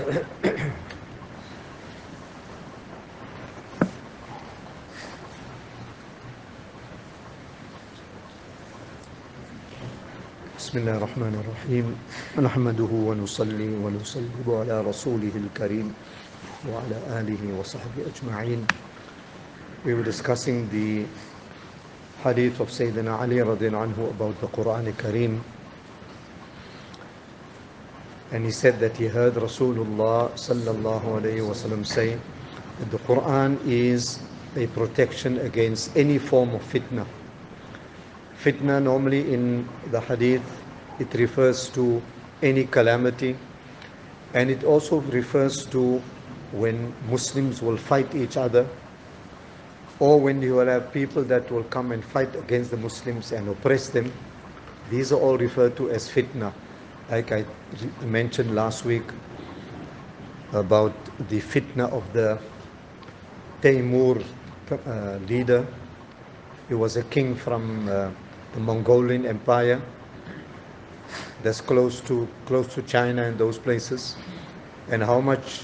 بسم الله الرحمن الرحيم نحمده ونصلي ونسلم على رسوله الكريم وعلى آله وصحبه أجمعين. We were discussing the hadith of Sayyidina Ali radiallahu anhu about the Qur'an Kareem, and he said that he heard Rasulullah sallallahu alayhi wasallam say that the Qur'an is a protection against any form of fitna. Fitna, normally in the hadith, it refers to any calamity, and it also refers to when Muslims will fight each other, or when you will have people that will come and fight against the Muslims and oppress them. These are all referred to as fitna. Like I mentioned last week about the fitna of the Taimur leader. He was a king from the Mongolian Empire that's close to China and those places, and how much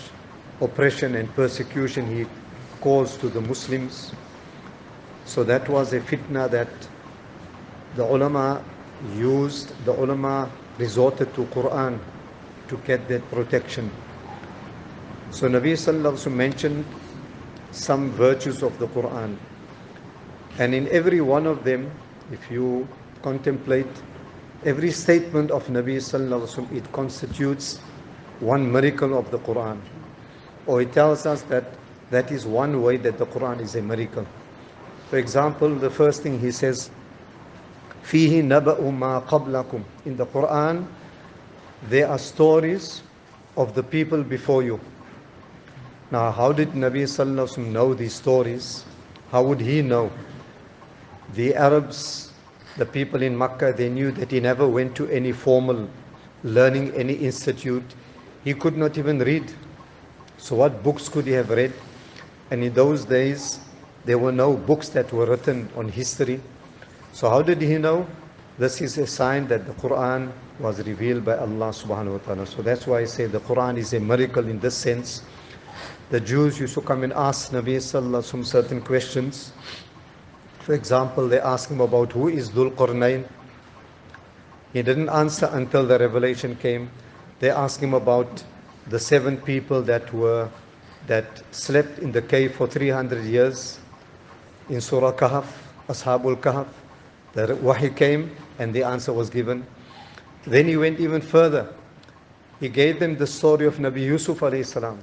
oppression and persecution he caused to the Muslims. So that was a fitna that the ulama resorted to Qur'an to get that protection. So Nabi sallallahu alaihi wasallam mentioned some virtues of the Qur'an, and in every one of them, if you contemplate every statement of Nabi sallallahu alaihi wasallam, it constitutes one miracle of the Qur'an, or it tells us that that is one way that the Qur'an is a miracle. For example, the first thing he says, فِيهِ نَبَأُ مَا قَبْلَكُمْ. In the Qur'an, there are stories of the people before you. Now, how did Nabi sallallahu alaihi wasallam know these stories? How would he know? The Arabs, the people in Makkah, they knew that he never went to any formal learning, any institute. He could not even read. So what books could he have read? And in those days, there were no books that were written on history. So how did he know? This is a sign that the Qur'an was revealed by Allah subhanahu wa ta'ala. So that's why I say the Qur'an is a miracle in this sense. The Jews used to come and ask Nabi sallallahu alaihi wasallam certain questions. For example, they asked him about who is Dhul Qarnayn. He didn't answer until the revelation came. They asked him about the 7 people that slept in the cave for 300 years in Surah Kahf, Ashabul Kahf. The wahi came and the answer was given. Then he went even further. He gave them the story of Nabi Yusuf alayhi salam.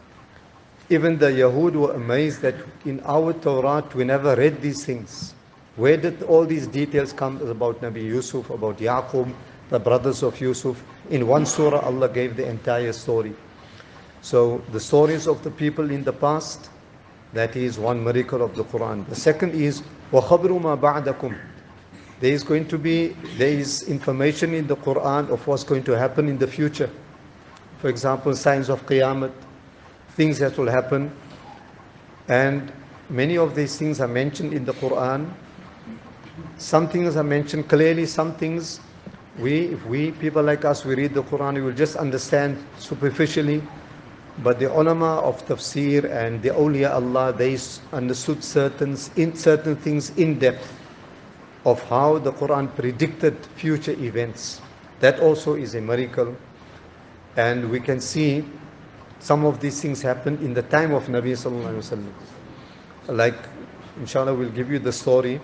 Even the Yahud were amazed that in our Torah we never read these things. Where did all these details come about Nabi Yusuf, about Yaqub, the brothers of Yusuf? In one surah, Allah gave the entire story. So the stories of the people in the past, that is one miracle of the Quran. The second is وَخَبْرُ مَا بَعْدَكُمْ. There is information in the Quran of what's going to happen in the future. For example, signs of Qiyamah, things that will happen. And many of these things are mentioned in the Quran. Some things are mentioned clearly, some things if we people like us, we read the Quran, we will just understand superficially. But the ulama of tafsir and the awliya Allah, they understood certain things in depth of how the Quran predicted future events. That also is a miracle. And we can see some of these things happened in the time of Nabi sallallahu alaihi wasallam. Like, inshallah, we'll give you the story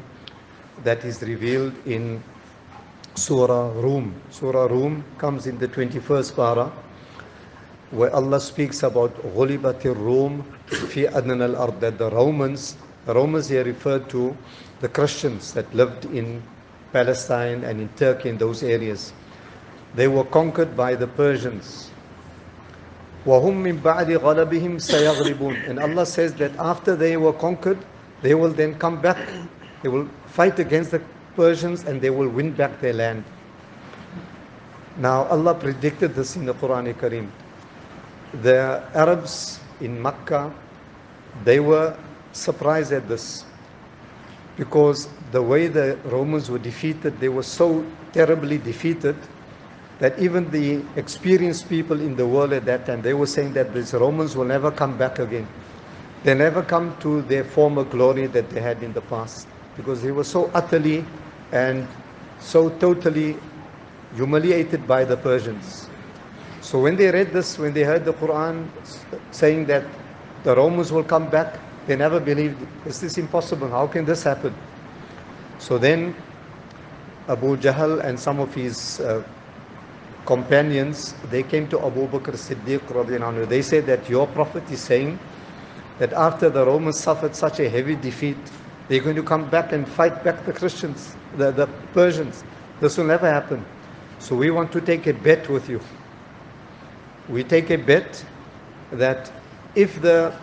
that is revealed in Surah Rum. Surah Rum comes in the 21st para, where Allah speaks about غُلِبَتِ الرُّومِ فِي أَدْنَى الْأَرْضِ, that the Romans here referred to the Christians that lived in Palestine and in Turkey, in those areas. They were conquered by the Persians. وَهُمْ مِنْ بَعْدِ غَلَبِهِمْ سَيَغْلِبُونَ. And Allah says that after they were conquered, they will then come back. They will fight against the Persians and they will win back their land. Now Allah predicted this in the Qur'an Kareem. The Arabs in Makkah, they were surprised at this, because the way the Romans were defeated, they were so terribly defeated that even the experienced people in the world at that time, they were saying that these Romans will never come back again. They never come to their former glory that they had in the past, because they were so utterly and so totally humiliated by the Persians. So when they read this, when they heard the Qur'an saying that the Romans will come back, they never believed, is this impossible? How can this happen? So then Abu Jahl and some of his companions, they came to Abu Bakr Siddiq radiallahu anhu. They said that your prophet is saying that after the Romans suffered such a heavy defeat, they're going to come back and fight back the Christians, the Persians. This will never happen. So we want to take a bet with you. We take a bet that if the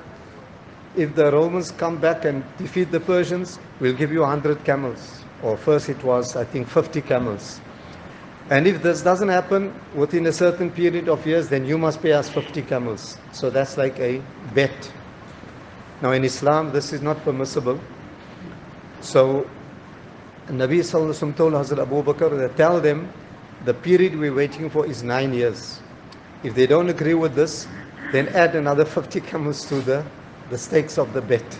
Romans come back and defeat the Persians, we'll give you 100 camels. Or first it was, I think, 50 camels. And if this doesn't happen within a certain period of years, then you must pay us 50 camels. So that's like a bet. Now in Islam, this is not permissible. So Nabi Sallallahu Alaihi Wasallam told Hazrat Abu Bakr that tell them the period we're waiting for is 9 years. If they don't agree with this, then add another 50 camels to the stakes of the bet.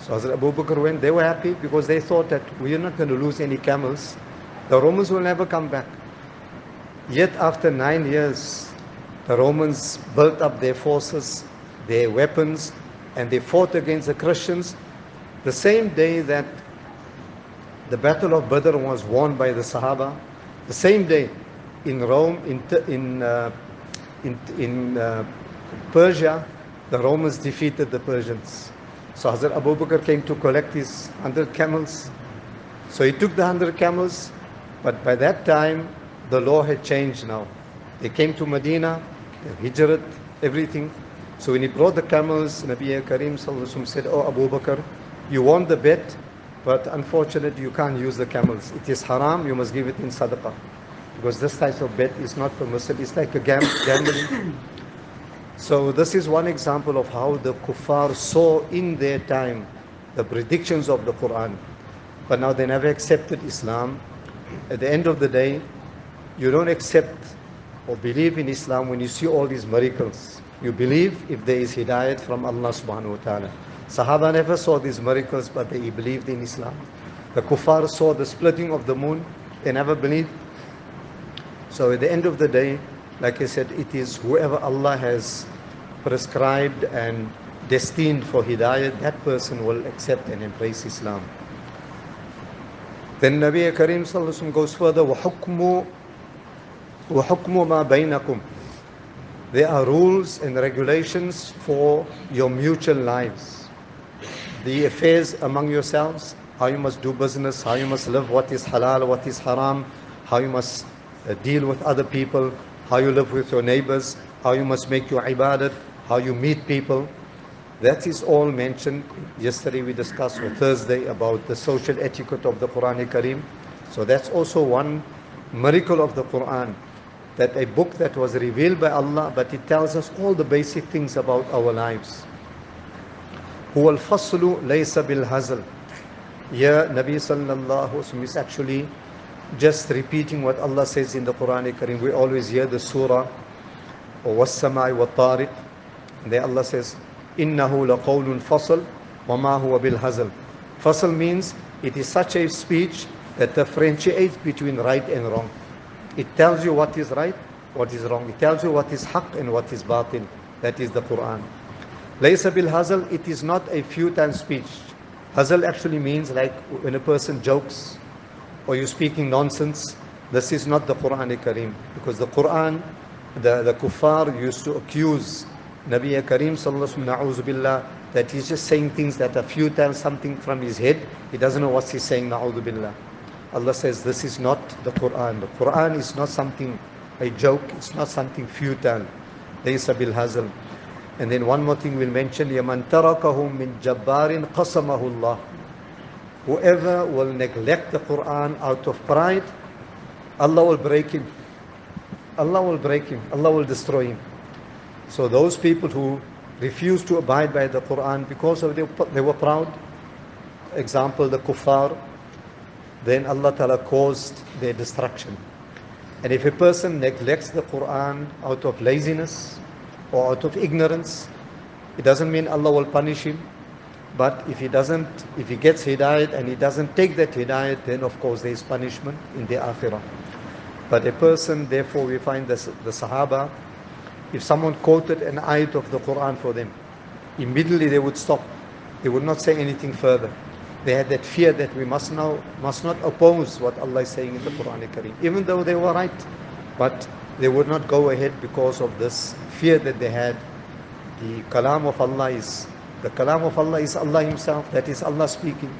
So Hazrat Abu Bakr went, they were happy because they thought that we are not going to lose any camels. The Romans will never come back. Yet after 9 years, the Romans built up their forces, their weapons, and they fought against the Christians. The same day that the Battle of Badr was won by the Sahaba, the same day in Rome, in Persia, the Romans defeated the Persians. So Hazrat Abu Bakr came to collect his 100 camels. So he took the 100 camels, but by that time, the law had changed now. They came to Medina, they hijrat, everything. So when he brought the camels, Nabi Kareem Sallallahu Alaihi Wasallam said, "Oh Abu Bakr, you won the bet, but unfortunately you can't use the camels. It is haram, you must give it in sadaqah." Because this type of bet is not permissible. It's like a gambling. So this is one example of how the kuffar saw in their time the predictions of the Qur'an. But now they never accepted Islam. At the end of the day, you don't accept or believe in Islam when you see all these miracles. You believe if there is hidayat from Allah subhanahu wa ta'ala. Sahaba never saw these miracles, but they believed in Islam. The kuffar saw the splitting of the moon, they never believed. So at the end of the day, like I said, it is whoever Allah has prescribed and destined for hidayat, that person will accept and embrace Islam. Then Nabi Kareem Sallallahu Alaihi Wasallam goes further, وَحُكْمُ مَا بَيْنَكُمْ. There are rules and regulations for your mutual lives. The affairs among yourselves, how you must do business, how you must live, what is halal, what is haram, how you must deal with other people, how you live with your neighbors, how you must make your ibadat, how you meet people. That is all mentioned. Yesterday we discussed, or Thursday, about the social etiquette of the Qur'an Kareem. So that's also one miracle of the Qur'an, that a book that was revealed by Allah, but it tells us all the basic things about our lives. هو الفصل ليس بالهزل. Here Nabi Sallallahu Alaihi Wasallam is actually just repeating what Allah says in the Qur'an Kareem. We always hear the surah, or وَالسَّمَاءِ وَالطَّارِقِ. There Allah says, إِنَّهُ لَقَوْلٌ فَصْلٌ وَمَا هُوَ بِالْهَزَلِ. Fasl means it is such a speech that differentiates between right and wrong. It tells you what is right, what is wrong. It tells you what is haqq and what is batil. That is the Qur'an. Laysa bil hazal, it is not a futile speech. Hazal actually means like when a person jokes or you're speaking nonsense. This is not the Qur'an Kareem, because the Qur'an, the kuffar used to accuse Nabi Kareem Sallallahu Alaihi Wasallam, na'udhu billah, that he's just saying things that are futile, something from his head. He doesn't know what he's saying, na'udhu billah. Allah says this is not the Qur'an. The Qur'an is not something, a joke, it's not something futile. Laysa bil hazal. And then one more thing we'll mention, يَمَنْ تَرَكَهُ مِنْ جَبَّارٍ قَسَمَهُ اللَّهُ. Whoever will neglect the Qur'an out of pride, Allah will break him. Allah will break him. Allah will destroy him. So those people who refuse to abide by the Qur'an because of they were proud, example the kuffar, then Allah Ta'ala caused their destruction. And if a person neglects the Qur'an out of laziness or out of ignorance, it doesn't mean Allah will punish him. But if he gets hidayat and he doesn't take that hidayat, then of course there is punishment in the akhirah. But a person, therefore, we find the Sahaba, if someone quoted an ayat of the Qur'an for them, immediately they would stop. They would not say anything further. They had that fear that we must not oppose what Allah is saying in the Qur'an Kareem, even though they were right. But they would not go ahead because of this fear that they had. The kalam of Allah is Allah Himself. That is Allah speaking.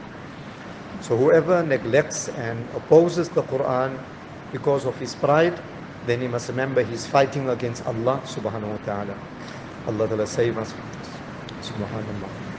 So whoever neglects and opposes the Qur'an because of his pride, then he must remember he's fighting against Allah subhanahu wa ta'ala. Allah Ta'ala save us. Subhanallah.